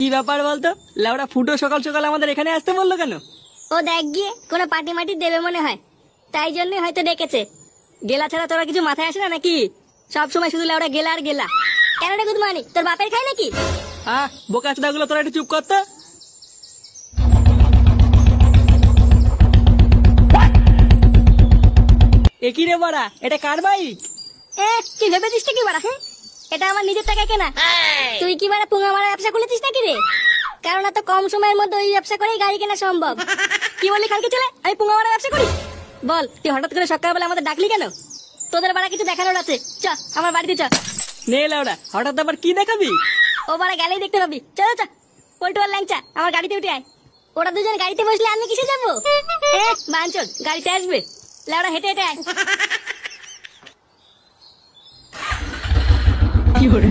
কি ব্যাপার বলতো? লাউড়া ফুটো সকাল সকাল আমাদের এখানে আসতে বললো কেন? ও দেখ গিয়ে কোনো পার্টি মাটি দেবে মনে হয়, তাই জন্যই হয়তো ডেকেছে। গেলা ছাড়া তোরা কিছু মাথায় আসে না নাকি? সব সময় শুধু লাউড়া গেলা আর গেলা। কেন রে গুদমানি, তোর বাপের খাই নাকি? হ্যাঁ, বোকা চোদাগুলো তোরা একটু চুপ করতো। একই রে বাড়া, এটা কার বাইক? কি ভেবেছিস কি বাড়া? হ্যাঁ, এটা আমার নিজের টাকায় কেনা। তুই কি বাড়া পুঙ্গা মারা ব্যবসা খুলেছিস নাকি রে? কারণ এত কম সময়ের মধ্যে ওই ব্যবসা করেই গাড়ি কেনা সম্ভব। কি বললি কালকে চলে আমি পুঙ্গা মারা ব্যবসা করি? বল, তুই হঠাৎ করে সকালবেলা আমাদের ডাকলি কেন? তোদের বাড়া কিছু দেখানোর আছে, চ আমার বাড়িতে চ। নে লাউড়া, হঠাৎ আবার কি দেখাবি? ও বাড়া গেলেই দেখতে পাবি, চল চ। পল্টু আর ল্যাংচা আমার গাড়িতে উঠে আয়। ওরা দুজন গাড়িতে বসলে আমি কিসে যাবো? বাঞ্চল গাড়িতে আসবে, লাউড়া হেঁটে হেঁটে আয়। কি করে